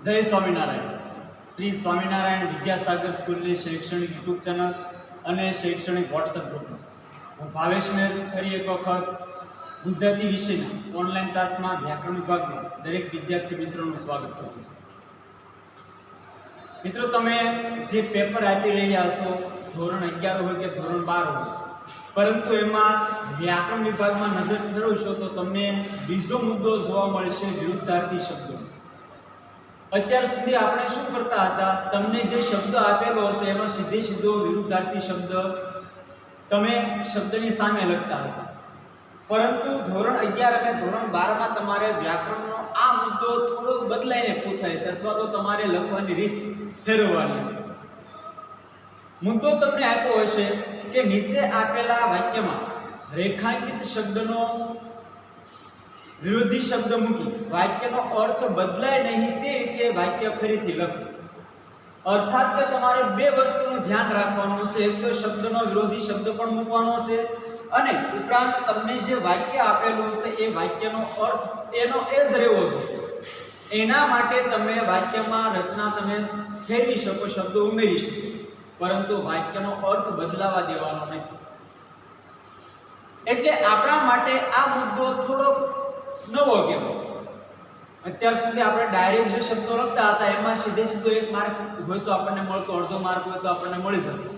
जय स्वामीनारायण। श्री स्वामीनारायण विद्यासागर स्कूलની શૈક્ષણિક YouTube channel અને શૈક્ષણિક વોટ્સએપ ગ્રુપમાં હું ભાવેશ મેર ફરી એક વખત ગુજરાતી વિષયના ઓનલાઈન ક્લાસમાં વ્યાકરણ વિભાગમાં દરેક વિદ્યાર્થી મિત્રોનું સ્વાગત કરું છું। મિત્રો, તમે જે પેપર આપી રહ્યા છો ધોરણ 11 હોય કે ધોરણ 12 હોય, પરંતુ એમાં વ્યાકરણ વિભાગમાં નજર ફેરવશો તો તમને બીજો મુદ્દો જોવા મળશે વિરુદ્ધાર્થી શબ્દો। અત્યાર સુધી આપણે શું કરતા હતા, તમને જે શબ્દ આપેલો હશે એનો સીધો વિરુદ્ધાર્થી શબ્દ તમે શબ્દની સામે લખતા હતા, પરંતુ ધોરણ 11 અને ધોરણ 12 માં તમારે વ્યાકરણનો આ મુદ્દો થોડો બદલાઈને પૂછાય છે અથવા તો તમારે લખવાની રીત ફેરવવાની છે। મુદ્દો તમને આપ્યો હશે કે નીચે આપેલા વાક્યમાં રેખાંકિત શબ્દનો વિરોધી શબ્દ મૂકી વાક્યનો અર્થ બદલાય નહીં તે રીતે વાક્ય ફરીથી લખો। અર્થાત કે તમારે બે વસ્તુનું ધ્યાન રાખવાનું છે, એક તો શબ્દનો વિરોધી શબ્દ પણ મૂકવાનો છે અને ઉપરાંત તમને જે વાક્ય આપેલું છે એ વાક્યનો અર્થ એનો એ જ રહેવો જોઈએ। એના માટે તમે વાક્યમાં રચના તમે ફેરવી શકો, શબ્દો ઉમેરી શકો, પરંતુ વાક્યનો અર્થ બદલાવા દેવાનો નહીં। એટલે આપણા માટે આ મુદ્દો થોડો નવો કહેવાય। અત્યાર સુધી આપણે ડાયરેક્ટ જે શબ્દો લખતા હતા એમાં સીધો 1 માર્ક હોય તો આપણને મળતો, અડધો માર્ક હોય તો આપણને મળી જતો,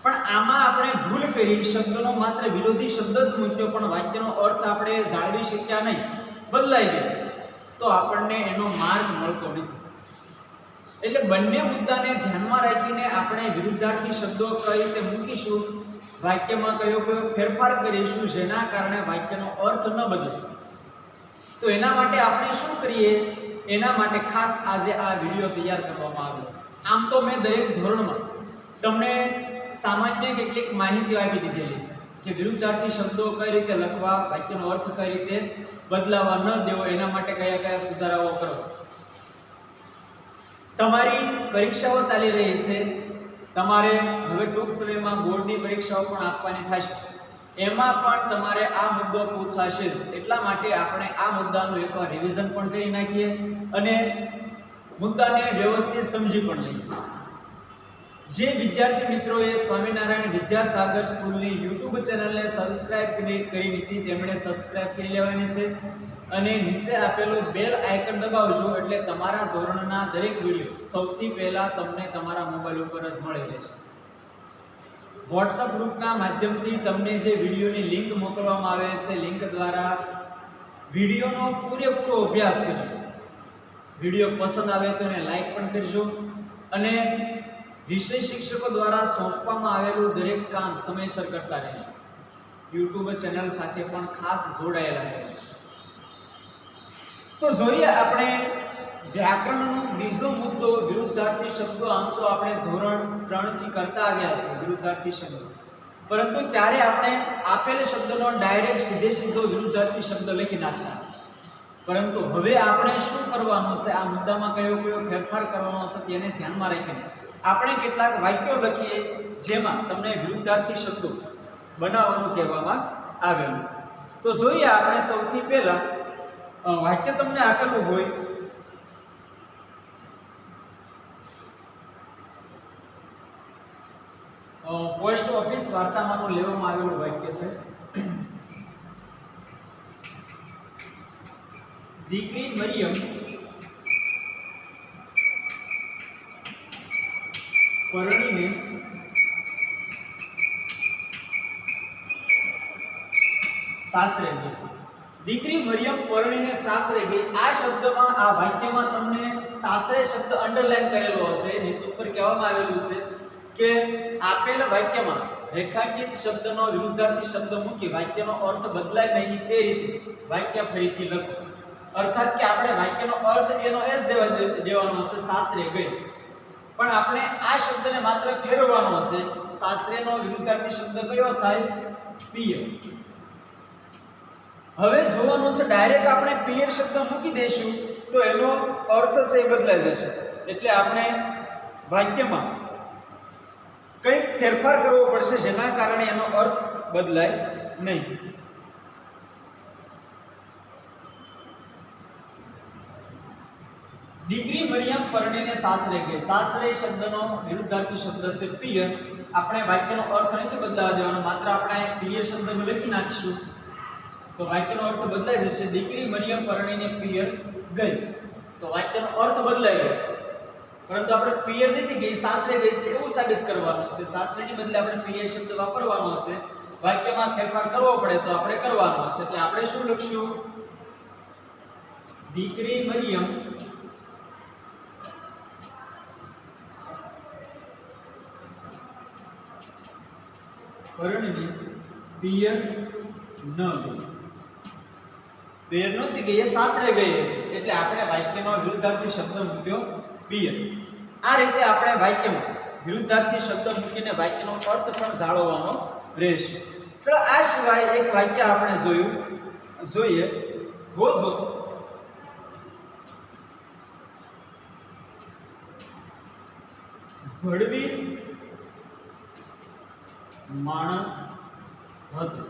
પણ આમાં આપણે ભૂલ કરી, શબ્દનો માત્ર વિરોધી શબ્દ જ મૂક્યો પણ વાક્યનો અર્થ આપણે જાળવી શક્યા નહીં, બદલાઈ ગયો, તો આપણને એનો માર્ક મળતો નથી। એટલે બંને મુદ્દાને ધ્યાનમાં રાખીને આપણે વિરુદ્ધાર્થી શબ્દો કઈ રીતે મૂકીશું, વાક્યમાં કયો ફેરફાર કરીશું જેના કારણે વાક્યનો અર્થ ન બદલે, તો એના માટે આપણે શું કરીએ, એના માટે ખાસ આજે આ વિડીયો તૈયાર કરવામાં આવ્યો છે। આમ તો મેં દરેક ધોરણમાં તમને સામાન્ય કેટલીક માહિતી આપી દીધેલી છે કે વિરુદ્ધાર્થી શબ્દો કઈ રીતે લખવા, વાક્યનો અર્થ કઈ રીતે બદલાવા ન દેવો, એના માટે કયા કયા સુધારાઓ કરવા। તમારી પરીક્ષાઓ ચાલી રહી છે, તમારે હવે ટૂંક સમયમાં બોર્ડની પરીક્ષાઓ પણ આપવાની થશે, એમાં પણ તમારે આ મુદ્દો પૂછાશે જ, એટલા માટે આપણે આ મુદ્દાનું એકવાર રિવિઝન પણ કરી નાખીએ અને મુદ્દાને વ્યવસ્થિત સમજી પણ લઈએ। જે વિદ્યાર્થી મિત્રોએ સ્વામીનારાયણ વિદ્યાસાગર સ્કૂલની યુટ્યુબ ચેનલને સબસ્ક્રાઇબ કરી નથી તેમણે સબસ્ક્રાઇબ કરી લેવાની છે અને નીચે આપેલું બેલ આઇકન દબાવજો, એટલે તમારા ધોરણના દરેક વિડીયો સૌથી પહેલા તમને તમારા મોબાઈલ ઉપર જ મળી રહેશે। વોટ્સએપ ગ્રુપના માધ્યમથી તમને જે વિડીયોની લિંક મોકલવામાં આવે છે, લિંક દ્વારા વિડીયોનો પૂરેપૂરો અભ્યાસ કરજો। વિડીયો પસંદ આવે તો એને લાઈક પણ કરજો અને વિષય શિક્ષકો દ્વારા સોંપવામાં આવેલું દરેક કામ સમયસર કરતા રહેજો। યુટ્યુબ ચેનલ સાથે પણ ખાસ જોડાયેલા રહેજો। તો જોઈએ આપણે વ્યાકરણનો બીજો મુદ્દો વિરુદ્ધાર્થી શબ્દો। આમ તો આપણે ધોરણ 3 થી કરતા આવ્યા છે વિરુદ્ધાર્થી શબ્દો, પરંતુ ત્યારે આપણે આપેલ શબ્દનો ડાયરેક્ટ સીધો વિરુદ્ધાર્થી શબ્દ લખી નાખતા, પરંતુ હવે આપણે શું કરવાનું છે, આ મુદ્દામાં કયો ફેરફાર કરવાનો છે તેને ધ્યાનમાં રાખીને આપણે કેટલાક વાક્યો લખીએ જેમાં તમને વિરુદ્ધાર્થી શબ્દો બનાવવાનું કહેવામાં આવેલું। તો જોઈએ આપણે સૌથી પહેલા વાક્ય તમને આપેલું હોય, પોસ્ટ ઓફિસ વાર્તામાંનું લેવામાં આવેલું વાક્ય છે, દીકરી મરિયમ પરણીને સાસરે ગઈ। દીકરી મરિયમ પરણીને સાસરે ગઈ, આ શબ્દમાં, આ વાક્યમાં તમને સાસરે શબ્દ અંડરલાઈન કરેલો હશે, નીચે ઉપર કહેવામાં આવેલું છે કે આપેલ વાક્યમાં રેખાંકિત શબ્દનો વિરુદ્ધાર્થી શબ્દ મૂકી વાક્યનો અર્થ બદલાય નહીં તે રીતે વાક્ય ફરીથી લખો। અર્થાત કે આપણે વાક્યનો અર્થ એનો એ જ દેવાનો હશે, સાસરે ગઈ, પણ આપણે આ શબ્દને માત્ર ફેરવવાનો હશે। સાસરેનો વિરુદ્ધાર્થી શબ્દ કયો થાય, પિયર। હવે જોવાનું છે ડાયરેક્ટ આપણે પિયર શબ્દ મૂકી દઈશું તો એનો અર્થ છે બદલાઈ જશે, એટલે આપણે વાક્યમાં કંઈક ફેરફાર કરવો પડશે જેના કારણે એનો અર્થ બદલાય નહીં। દીકરી મરિયમ પરણીને સાસરે ગઈ. સાસરે શબ્દનો વિરુદ્ધાર્થી શબ્દ છે પિયર. આપણે વાક્યનો અર્થ નથી બદલાવા દેવાનો, માત્ર આપણે પિયર શબ્દ લખી નાખીશું તો વાક્યનો અર્થ બદલાઈ જશે. દીકરી મરિયમ પરણીને પિયર ગઈ તો વાક્યનો અર્થ બદલાઈ ગયો, પરંતુ આપણે પિયર નથી ગઈ, સાસરે ગઈ છે એવું સાબિત કરવાનું છે. સાસરેની બદલે આપણે પિયર શબ્દ વાપરવાનો હશે. વાક્યમાં ફેરફાર કરવો પડે તો આપણે કરવાનો હશે. એટલે આપણે શું લખશું? દીકરી મરિયમ પરણીને પિયર ન ગઈ. પિયર નહોતી ગઈ, એ સાસરે ગઈ, એટલે આપણે વાક્યનો વિરુદ્ધાર્થી શબ્દ મૂક્યો પિયર. આ રીતે આપણે વાક્યમાં વિરુદ્ધાર્થી શબ્દ મૂકીને વાક્યનો અર્થ પણ જાળવવાનો રહેશે. ચલો આ સિવાય એક વાક્ય આપણે જોઈએ રોજો ભડવીર માણસ હતો.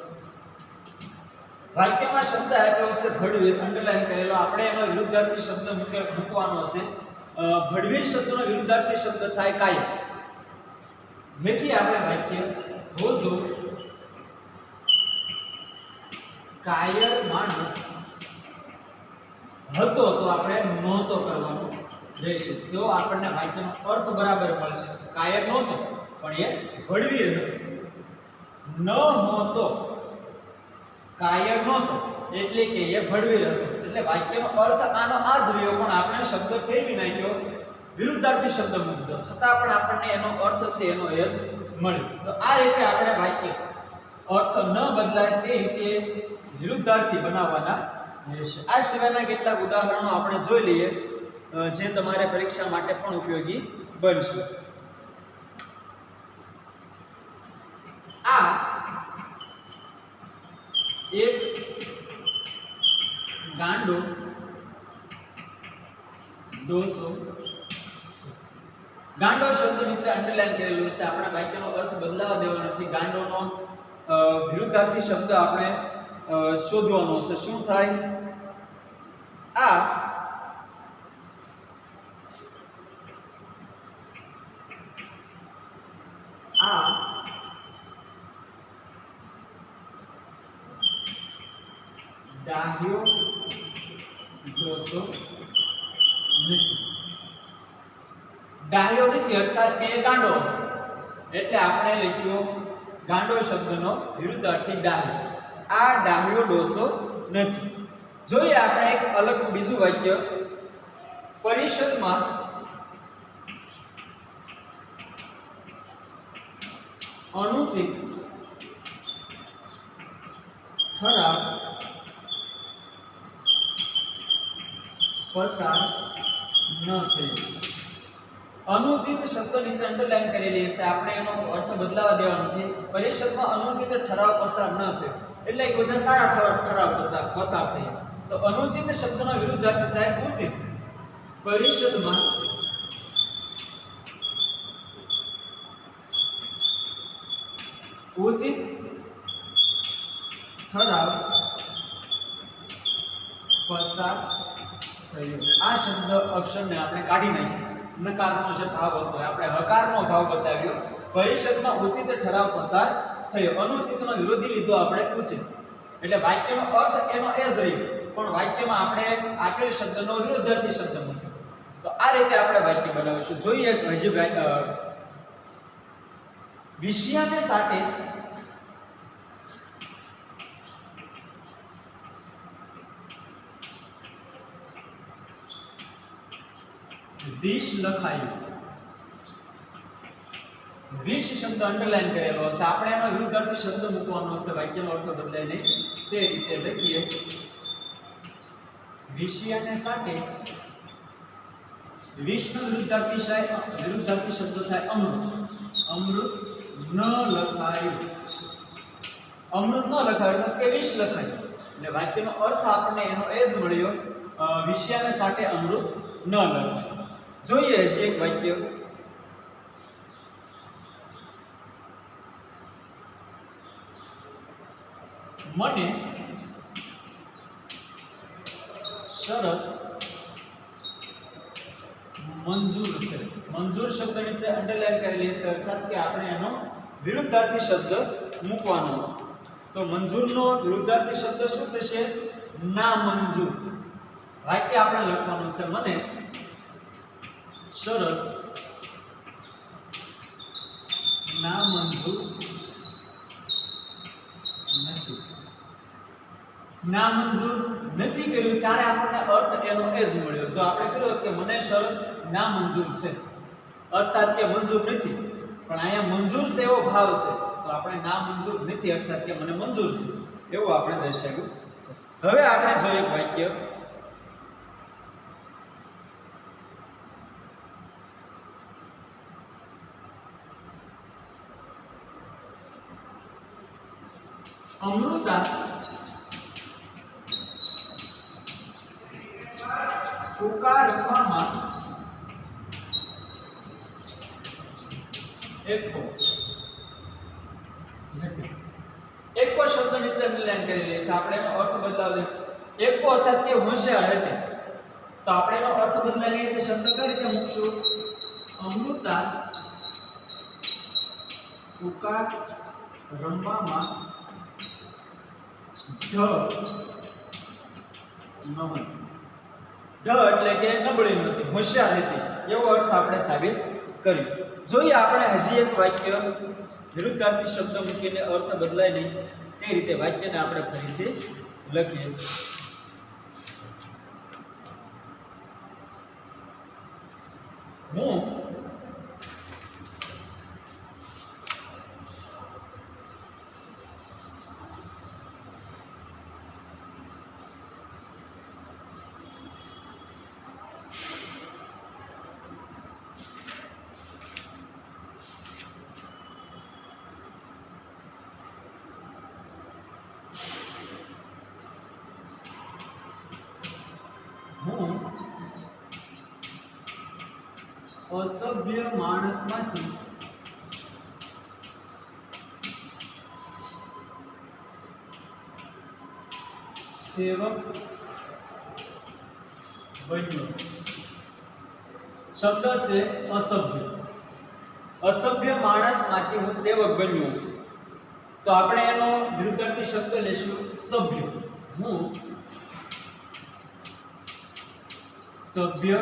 વાક્યમાં શબ્દ આપ્યો છે ભડવીર, અંડરલાઈન કરેલો. આપણે એનો વિરુદ્ધાર્થી શબ્દ મૂકવાનો છે. ભડવીર શબ્દનો વિરુદ્ધાર્થી શબ્દ થાય કાયર. જેથી આપણે વાક્ય રોજો કાયર માણસ હતો તો આપણે નહોતો કરવાનું રહેશે. તો આપણને વાક્યનો અર્થ બરાબર મળશે. કાયર નહોતો પણ એ ભડવીર હતો. ન હોતો કાયર નહોતો એટલે કે એ ભડવીર હતો. એટલે વાક્યનો અર્થ આનો આ જ રહ્યો, પણ આપણે શબ્દ ફેરવી નાખ્યો, વિરુદ્ધાર્થી શબ્દ મૂક્યો, છતાં પણ આપણને એનો અર્થ છે એનો એ જ મળ્યો. તો આ રીતે આપણે વાક્ય અર્થ ન બદલાય તે રીતે વિરુદ્ધાર્થી બનાવવાના રહેશે. આ સિવાયના કેટલાક ઉદાહરણો આપણે જોઈ લઈએ જે તમારે પરીક્ષા માટે પણ ઉપયોગી બનશે. આ એક ગાંડો ડોસો. ગાંડો શબ્દ નીચે અંડરલાઈન કરેલું છે. આપણે વાક્યનો અર્થ બદલાવા દેવાનો નથી. ગાંડોનો વિરુદ્ધાર્થી શબ્દ આપણે શોધવાનો છે. શું થાય? આ ડાહ્યો ડોસો નથી. ડાહ્યો નથી અર્થાત કે ગાંડો હશે, એટલે આપણે લખ્યો ગાંડો શબ્દનો વિરુદ્ધાર્થી ડાહ્યો. આ ડાહ્યો ડોસો નથી. જોઈએ આપણે એક અલગ બીજું વાક્ય. પરિષદમાં અનુચિત ઠરાવ પસાર ન થયો. અનુચિત શબ્દ નીચે અંડરલાઈન કરેલી છે. આપણે એનો અર્થ બદલાવા દેવાનો નથી. પરિષદમાં અનુચિત ઠરાવ પસાર ન થયો એટલે કે બધા સારા ઠરાવ પસાર થયા. તો અનુચિત શબ્દનો વિરુદ્ધાર્થ થાય ઉચિત. પરિષદમાં ઉચિત ઠરાવ પસાર થયો. આ શબ્દ અક્ષરને આપણે કાઢી નાખ્યો. નકારનો જે ભાવ હતો આપણે હકારનો ભાવ બતાવ્યો. પરિષદમાં ઉચિત ઠરાવ પસાર થયો. અનુચિતનો વિરોધી લીધો આપણે ઉચિત. એટલે વાક્યનો અર્થ એનો એ જ રહ્યો, પણ વાક્યમાં આપણે આપેલ શબ્દનો વિરુદ્ધાર્થી શબ્દ મૂક્યો. તો આ રીતે આપણે વાક્ય બનાવીશું. જોઈએ હજી વિષયાને સાથે વિષ લખાયું. વિષ શબ્દ અંડરલાઈન કરેલો હશે. આપણે એનો વિરુદ્ધાર્થી શબ્દ મૂકવાનો હશે. વાક્યનો અર્થ બદલાય નહીં તે રીતે લખીએ. વિષયાને સાથે વિષનો વિરુદ્ધાર્થી શબ્દ થાય અમૃત. અમૃત ન લખાયું. અમૃત ન લખાયું કે વિષ લખાયું. એટલે વાક્યનો અર્થ આપણને એનો એ જ મળ્યો. વિષયાને સાથે અમૃત ન લખાયું. જોઈએ છે એક વાક્ય. મને શરત મંજૂર છે. મંજૂર શબ્દ નીચે અંડરલાઈન કરેલી છે, અર્થાત કે આપણે એનો વિરુદ્ધાર્થી શબ્દ મૂકવાનો છે. તો મંજૂરનો વિરુદ્ધાર્થી શબ્દ શું થશે? નામંજૂર. વાક્ય આપણે લખવાનું છે, મને શરત નામંજૂર નથી. નામંજૂર નથી કર્યું ત્યારે આપણને અર્થ એનો એ જ મળ્યો. જો આપણે કહ્યું કે મને શરત નામંજૂર છે, અર્થાત કે મંજૂર નથી, પણ અહીંયા મંજૂર છે એવો ભાવ છે, તો આપણે નામંજૂર નથી અર્થાત કે મને મંજૂર છે એવું આપણે દર્શાવ્યું છે. હવે આપણે જોઈએ એક વાક્ય. અમૃતા કુકા રમવામાં એકો શબ્દ નીચે અંડરલાઈન કરેલી છે. આપણે એનો અર્થ બદલાવી એકો અર્થાત કે હોશિયાર હતી, તો આપણે એનો અર્થ બદલાવીએ તો શબ્દ કઈ રીતે મૂકશું? અમૃતા કુકા રમવામાં ઢ એટલે કે નબળી નહોતી, હોશિયાર હતી એવો અર્થ આપણે સાબિત કર્યો. જોઈએ આપણે હજી એક વાક્ય વિરુદ્ધાર્થી શબ્દ મૂકીને અર્થ બદલાય નહીં તે રીતે વાક્યને આપણે ફરીથી લખીએ. હું અસભ્ય માણસમાંથી સેવક બન્યો. શબ્દ છે અસભ્ય. અસભ્ય માણસમાંથી હું સેવક બન્યો છું, તો આપણે એનો વિરુદ્ધાર્થી શબ્દ લેશું સભ્ય. હું સભ્ય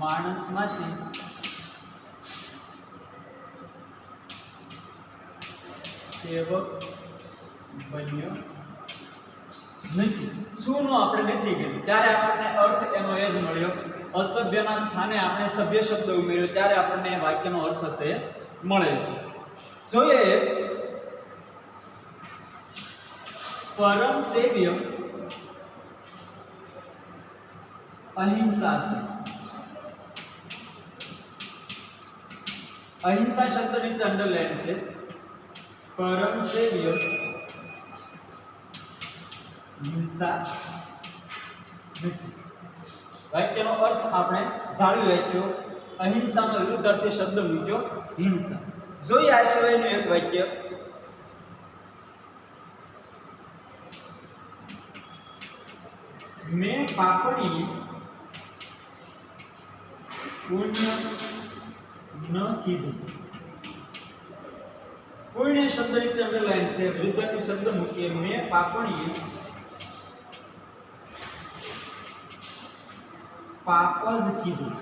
માણસમાંથી સેવક બન્યો નથી. શું નો આપણે નથી કર્યું ત્યારે આપણને અર્થ એનો એ જ મળ્યો. અસભ્યના સ્થાને આપણે સભ્ય શબ્દ ઉમેર્યો ત્યારે આપણને વાક્યનો અર્થ છે મળે છે. જોઈએ પરમ સેવ્ય અહિંસા છે. અહિંસા શબ્દ નીચે અંડરલાઈન છે. પરમ સેવ્ય હિંસા નથી. વાક્યનો અર્થ આપણે જાળવી રાખ્યો. અહિંસાનો વિરુદ્ધાર્થી શબ્દ મૂક્યો હિંસા. જોઈએ આ સિવાયનું એક વાક્ય. મેં પાપડી પુણ્ય ન કીધું. પુણ્ય શબ્દ નીચે અંડરલાઈન છે. વિરુદ્ધાર્થી શબ્દ મૂકીએ. મેં પાપડી પાપ જ કીધું.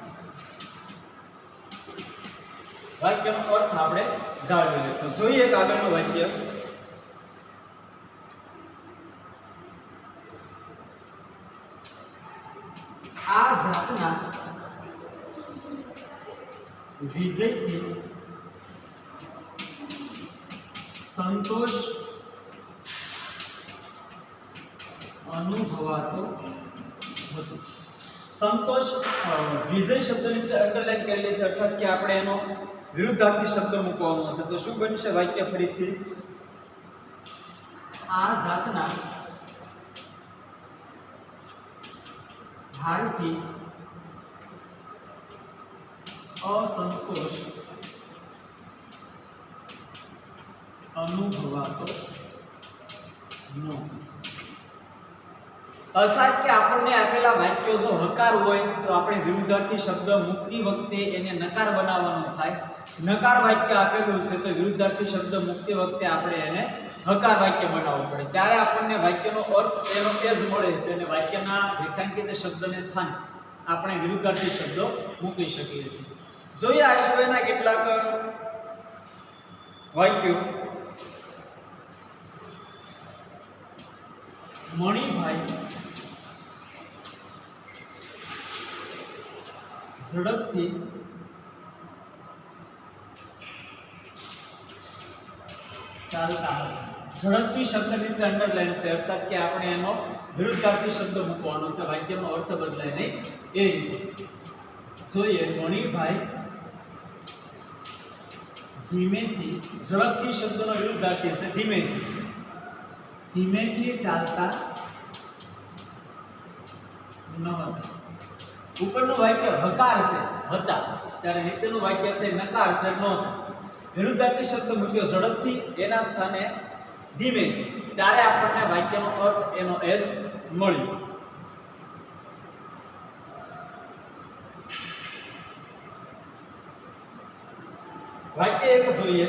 વાક્યનો અર્થ આપણે જાળવી લીધો. જોઈએ એક આગળનું વાક્ય. આ જાતના વિજયથી સંતોષ અનુભવાતો હતો. સંતોષ વિજય શબ્દ નીચે અંડરલાઈન કરેલી છે, અર્થાત કે આપણે એનો વિરુદ્ધાર્થી શબ્દ મૂકવાનો હશે. તો શું બનશે વાક્ય ફરીથી? આ જાતના હારથી અસંતોષ અનુભવાતો ન. અર્થાત કે આપણને આપેલા વાક્યો જો હકાર હોય તો આપણે વિરુદ્ધાર્થી શબ્દ મૂકતી વખતે એને નકાર બનાવવાનો થાય. નકાર વાક્ય આપેલું છે તો વિરુદ્ધાર્થી શબ્દ મૂકતી વખતે આપણે એને હકાર વાક્ય બનાવવું પડે. ત્યારે આપણને વાક્યનો અર્થ એનો એ જ મળે છે અને વાક્યના રેખાંકિત શબ્દને સ્થાન આપણે વિરુદ્ધાર્થી શબ્દો મૂકી શકીએ છીએ. જોઈએ આ સિવાયના કેટલાક વાક્યો. મણિભાઈ ઝડપથી ચાલતા હતા. ઝડપથી શબ્દ નીચે અંડરલાઈન છે, અર્થાત કે આપણે એનો વિરુદ્ધાર્થી શબ્દ મૂકવાનો છે, વાક્યનો અર્થ બદલાય નહીં એ રીતે. જોઈએ મણિભાઈ ધીમેથી, ઝડપથી શબ્દનો વિરુદ્ધાર્થી છે ધીમેથી. ધીમેથી ચાલતા ન હતા. ઉપરનું વાક્ય હકાર છે હતા, ત્યારે નીચેનું વાક્ય છે નકાર છે નહોતા. વિરુદ્ધાર્થી શબ્દ મૂક્યો ઝડપથી, એના સ્થાને ધીમે, ત્યારે આપણને વાક્યનો અર્થ એનો એ જ મળ્યો. વાક્ય એક જોઈએ.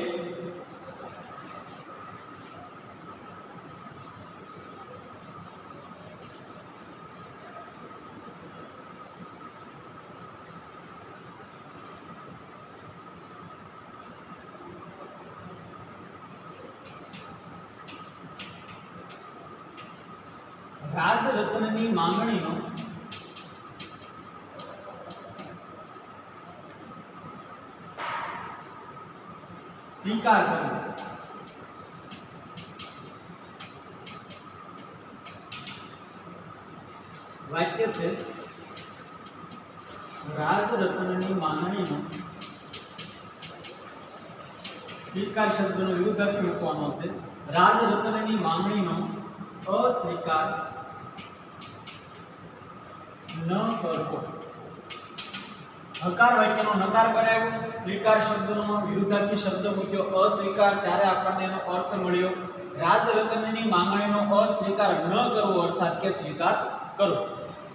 રાજરત્નની માંગણીનો સ્વીકાર કરવો. વાક્ય છે રાજરત્નની માંગણીનો સ્વીકાર શબ્દનો વિરુદ્ધાર્થી મૂકવાનો છે. રાજરત્નની માંગણીનો અસ્વીકાર ન કરવો. હકાર વાક્યનો નકાર બનાવ્યો, સ્વીકાર શબ્દનો વિરુદ્ધાર્થી શબ્દ મૂક્યો અસ્વીકાર, ત્યારે આપણને એનો અર્થ મળ્યો રાજરત્નની માંગણીનો અસ્વીકાર ન કરવો, અર્થાત કે સ્વીકાર કરવો.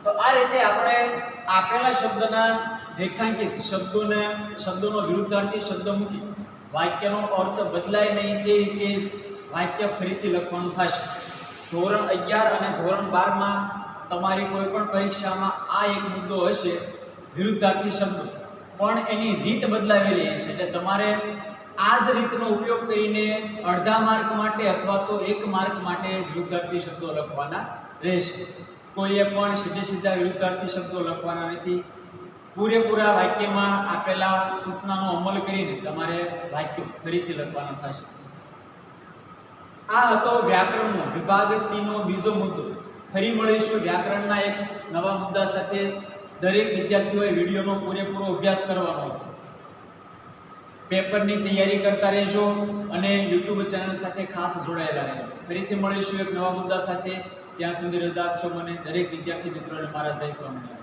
તો આ રીતે આપણે આપેલા શબ્દના રેખાંકિત શબ્દોનો વિરુદ્ધાર્થી શબ્દ મૂકી વાક્યનો અર્થ બદલાય નહીં તે રીતે વાક્ય ફરીથી લખવાનું થશે. ધોરણ 11 અને ધોરણ 12 માં તમારી કોઈ પણ પરીક્ષામાં આ એક મુદ્દો હશે, વિરુદ્ધાર્થી શબ્દો, પણ એની રીત બદલાવેલી હશે. એટલે તમારે આ જ રીતનો ઉપયોગ કરીને અડધા માર્ક માટે અથવા તો 1 માર્ક માટે વિરુદ્ધાર્થી શબ્દો લખવાના રહેશે. કોઈએ પણ સીધા વિરુદ્ધાર્થી શબ્દો લખવાના નથી. પૂરેપૂરા વાક્યમાં આપેલા સૂચનાનો અમલ કરીને તમારે વાક્ય ફરીથી લખવાના થશે. આ હતો વ્યાકરણનો વિભાગ સી નો બીજો મુદ્દો. ફરી મળીશું વ્યાકરણના એક નવા મુદ્દા સાથે. દરેક વિદ્યાર્થીઓએ વિડીયોનો પૂરેપૂરો અભ્યાસ કરવાનો છે. પેપરની તૈયારી કરતા રહેજો અને YouTube ચેનલ સાથે ખાસ જોડાયેલા રહેજો. ફરીથી મળીશું એક નવા મુદ્દા સાથે. ત્યાં સુધી રજા આપશો મને. દરેક વિદ્યાર્થી મિત્રોને મારા જય સ્વામિનારાયણ.